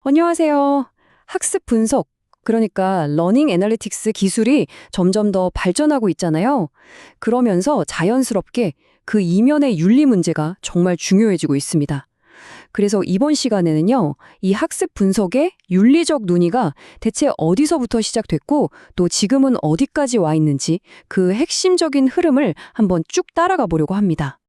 안녕하세요. 학습 분석, 그러니까 러닝 애널리틱스 기술이 점점 더 발전하고 있잖아요. 그러면서 자연스럽게 그 이면의 윤리 문제가 정말 중요해지고 있습니다. 그래서 이번 시간에는요, 이 학습 분석의 윤리적 논의가 대체 어디서부터 시작됐고 또 지금은 어디까지 와 있는지 그 핵심적인 흐름을 한번 쭉 따라가 보려고 합니다.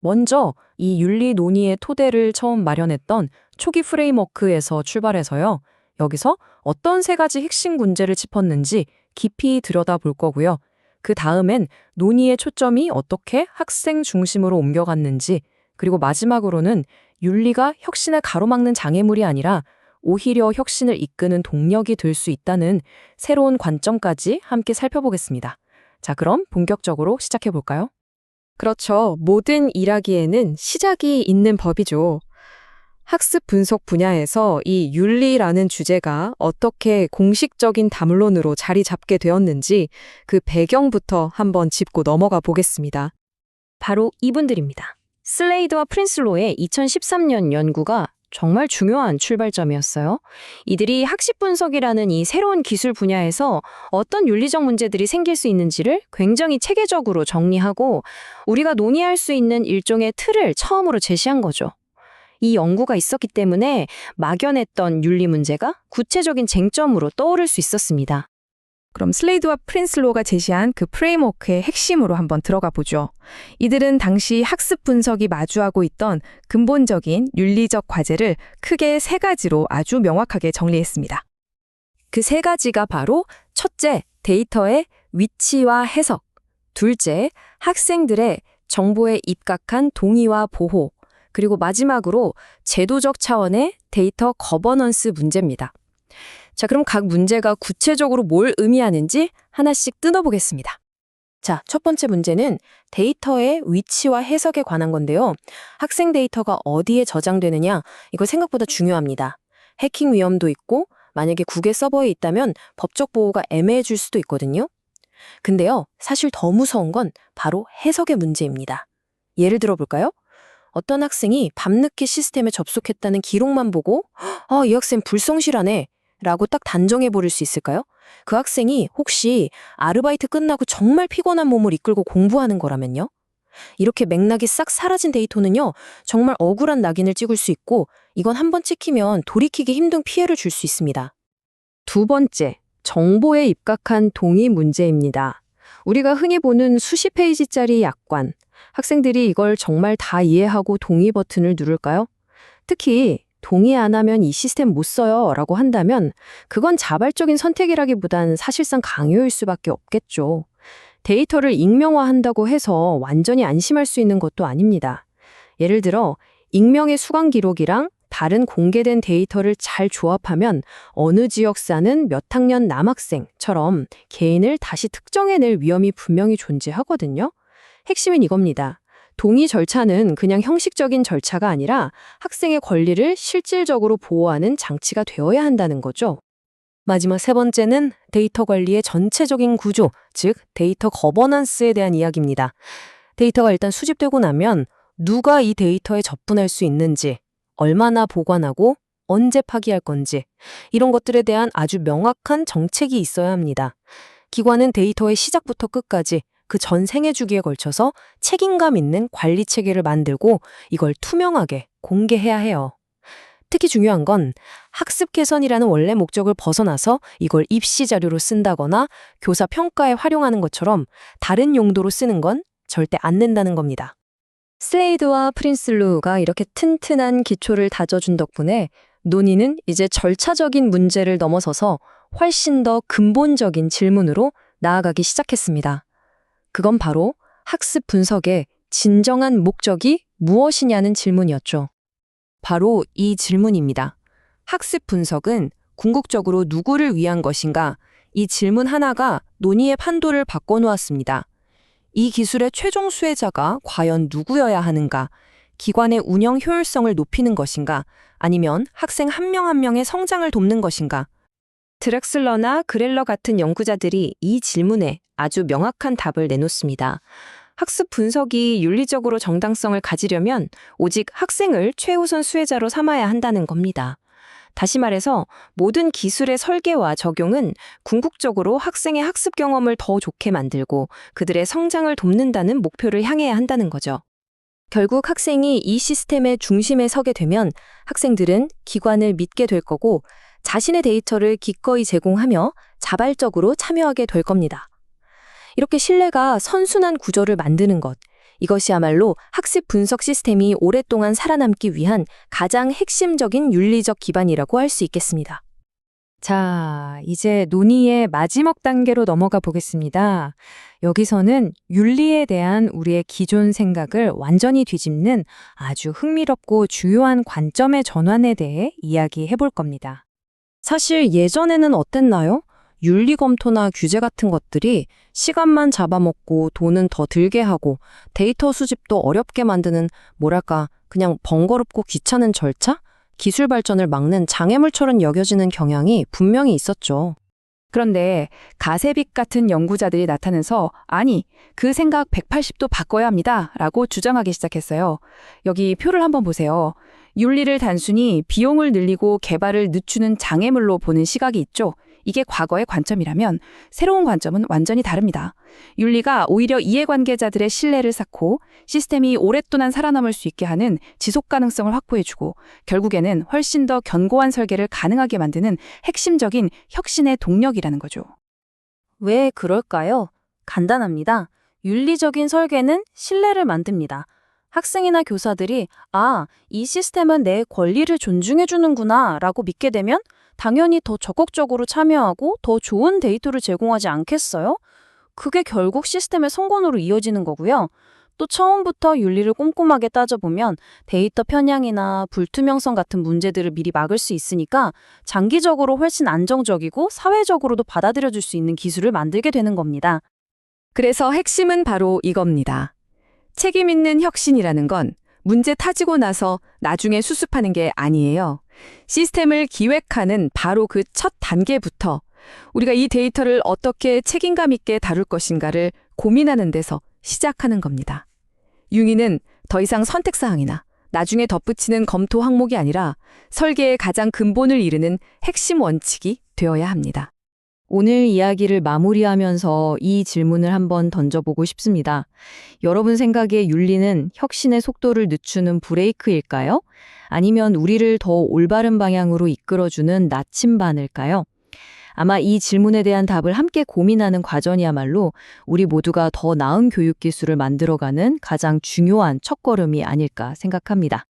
먼저 이 윤리 논의의 토대를 처음 마련했던 초기 프레임워크에서 출발해서요. 여기서 어떤 세 가지 핵심 문제를 짚었는지 깊이 들여다볼 거고요. 그 다음엔 논의의 초점이 어떻게 학생 중심으로 옮겨갔는지, 그리고 마지막으로는 윤리가 혁신을 가로막는 장애물이 아니라 오히려 혁신을 이끄는 동력이 될 수 있다는 새로운 관점까지 함께 살펴보겠습니다. 자, 그럼 본격적으로 시작해 볼까요? 그렇죠. 모든 일하기에는 시작이 있는 법이죠. 학습 분석 분야에서 이 윤리라는 주제가 어떻게 공식적인 담론으로 자리 잡게 되었는지 그 배경부터 한번 짚고 넘어가 보겠습니다. 바로 이분들입니다. 슬레이드와 프린슬로의 2013년 연구가 정말 중요한 출발점이었어요. 이들이 학습 분석이라는 이 새로운 기술 분야에서 어떤 윤리적 문제들이 생길 수 있는지를 굉장히 체계적으로 정리하고 우리가 논의할 수 있는 일종의 틀을 처음으로 제시한 거죠. 이 연구가 있었기 때문에 막연했던 윤리 문제가 구체적인 쟁점으로 떠오를 수 있었습니다. 그럼 슬레이드와 프린슬로가 제시한 그 프레임워크의 핵심으로 한번 들어가 보죠. 이들은 당시 학습 분석이 마주하고 있던 근본적인 윤리적 과제를 크게 세 가지로 아주 명확하게 정리했습니다. 그 세 가지가 바로 첫째, 데이터의 위치와 해석, 둘째, 학생들의 정보에 입각한 동의와 보호, 그리고 마지막으로 제도적 차원의 데이터 거버넌스 문제입니다. 자, 그럼 각 문제가 구체적으로 뭘 의미하는지 하나씩 뜯어보겠습니다. 자, 첫 번째 문제는 데이터의 위치와 해석에 관한 건데요. 학생 데이터가 어디에 저장되느냐, 이거 생각보다 중요합니다. 해킹 위험도 있고, 만약에 국외 서버에 있다면 법적 보호가 애매해질 수도 있거든요. 근데요, 사실 더 무서운 건 바로 해석의 문제입니다. 예를 들어볼까요? 어떤 학생이 밤늦게 시스템에 접속했다는 기록만 보고 이 학생 불성실하네 라고 딱 단정해 버릴 수 있을까요? 그 학생이 혹시 아르바이트 끝나고 정말 피곤한 몸을 이끌고 공부하는 거라면요? 이렇게 맥락이 싹 사라진 데이터는요, 정말 억울한 낙인을 찍을 수 있고 이건 한번 찍히면 돌이키기 힘든 피해를 줄 수 있습니다. 두 번째, 정보에 입각한 동의 문제입니다. 우리가 흔히 보는 수십 페이지짜리 약관, 학생들이 이걸 정말 다 이해하고 동의 버튼을 누를까요? 특히 동의 안 하면 이 시스템 못 써요 라고 한다면 그건 자발적인 선택이라기보단 사실상 강요일 수밖에 없겠죠. 데이터를 익명화한다고 해서 완전히 안심할 수 있는 것도 아닙니다. 예를 들어 익명의 수강 기록이랑 다른 공개된 데이터를 잘 조합하면 어느 지역 사는 몇 학년 남학생처럼 개인을 다시 특정해낼 위험이 분명히 존재하거든요. 핵심은 이겁니다. 동의 절차는 그냥 형식적인 절차가 아니라 학생의 권리를 실질적으로 보호하는 장치가 되어야 한다는 거죠. 마지막 세 번째는 데이터 관리의 전체적인 구조, 즉 데이터 거버넌스에 대한 이야기입니다. 데이터가 일단 수집되고 나면 누가 이 데이터에 접근할 수 있는지, 얼마나 보관하고 언제 파기할 건지 이런 것들에 대한 아주 명확한 정책이 있어야 합니다. 기관은 데이터의 시작부터 끝까지 그 전 생애 주기에 걸쳐서 책임감 있는 관리 체계를 만들고 이걸 투명하게 공개해야 해요. 특히 중요한 건 학습 개선이라는 원래 목적을 벗어나서 이걸 입시 자료로 쓴다거나 교사 평가에 활용하는 것처럼 다른 용도로 쓰는 건 절대 안 된다는 겁니다. 슬레이드와 프린슬루가 이렇게 튼튼한 기초를 다져준 덕분에 논의는 이제 절차적인 문제를 넘어서서 훨씬 더 근본적인 질문으로 나아가기 시작했습니다. 그건 바로 학습 분석의 진정한 목적이 무엇이냐는 질문이었죠. 바로 이 질문입니다. 학습 분석은 궁극적으로 누구를 위한 것인가? 이 질문 하나가 논의의 판도를 바꿔놓았습니다. 이 기술의 최종 수혜자가 과연 누구여야 하는가? 기관의 운영 효율성을 높이는 것인가? 아니면 학생 한 명 한 명의 성장을 돕는 것인가? 드렉슬러나 그렐러 같은 연구자들이 이 질문에 아주 명확한 답을 내놓습니다. 학습 분석이 윤리적으로 정당성을 가지려면 오직 학생을 최우선 수혜자로 삼아야 한다는 겁니다. 다시 말해서 모든 기술의 설계와 적용은 궁극적으로 학생의 학습 경험을 더 좋게 만들고 그들의 성장을 돕는다는 목표를 향해야 한다는 거죠. 결국 학생이 이 시스템의 중심에 서게 되면 학생들은 기관을 믿게 될 거고 자신의 데이터를 기꺼이 제공하며 자발적으로 참여하게 될 겁니다. 이렇게 신뢰가 선순환 구조를 만드는 것, 이것이야말로 학습 분석 시스템이 오랫동안 살아남기 위한 가장 핵심적인 윤리적 기반이라고 할 수 있겠습니다. 자, 이제 논의의 마지막 단계로 넘어가 보겠습니다. 여기서는 윤리에 대한 우리의 기존 생각을 완전히 뒤집는 아주 흥미롭고 주요한 관점의 전환에 대해 이야기해 볼 겁니다. 사실 예전에는 어땠나요? 윤리 검토나 규제 같은 것들이 시간만 잡아먹고 돈은 더 들게 하고 데이터 수집도 어렵게 만드는 뭐랄까 그냥 번거롭고 귀찮은 절차? 기술 발전을 막는 장애물처럼 여겨지는 경향이 분명히 있었죠. 그런데 가세빅 같은 연구자들이 나타나서 아니, 그 생각 180도 바꿔야 합니다. 라고 주장하기 시작했어요. 여기 표를 한번 보세요. 윤리를 단순히 비용을 늘리고 개발을 늦추는 장애물로 보는 시각이 있죠. 이게 과거의 관점이라면 새로운 관점은 완전히 다릅니다. 윤리가 오히려 이해관계자들의 신뢰를 쌓고 시스템이 오랫동안 살아남을 수 있게 하는 지속 가능성을 확보해주고 결국에는 훨씬 더 견고한 설계를 가능하게 만드는 핵심적인 혁신의 동력이라는 거죠. 왜 그럴까요? 간단합니다. 윤리적인 설계는 신뢰를 만듭니다. 학생이나 교사들이 이 시스템은 내 권리를 존중해주는구나 라고 믿게 되면 당연히 더 적극적으로 참여하고 더 좋은 데이터를 제공하지 않겠어요? 그게 결국 시스템의 성공으로 이어지는 거고요. 또 처음부터 윤리를 꼼꼼하게 따져보면 데이터 편향이나 불투명성 같은 문제들을 미리 막을 수 있으니까 장기적으로 훨씬 안정적이고 사회적으로도 받아들여질 수 있는 기술을 만들게 되는 겁니다. 그래서 핵심은 바로 이겁니다. 책임 있는 혁신이라는 건 문제 타지고 나서 나중에 수습하는 게 아니에요. 시스템을 기획하는 바로 그 첫 단계부터 우리가 이 데이터를 어떻게 책임감 있게 다룰 것인가를 고민하는 데서 시작하는 겁니다. 융의는 더 이상 선택사항이나 나중에 덧붙이는 검토 항목이 아니라 설계의 가장 근본을 이루는 핵심 원칙이 되어야 합니다. 오늘 이야기를 마무리하면서 이 질문을 한번 던져보고 싶습니다. 여러분 생각에 윤리는 혁신의 속도를 늦추는 브레이크일까요? 아니면 우리를 더 올바른 방향으로 이끌어주는 나침반일까요? 아마 이 질문에 대한 답을 함께 고민하는 과정이야말로 우리 모두가 더 나은 교육 기술을 만들어가는 가장 중요한 첫걸음이 아닐까 생각합니다.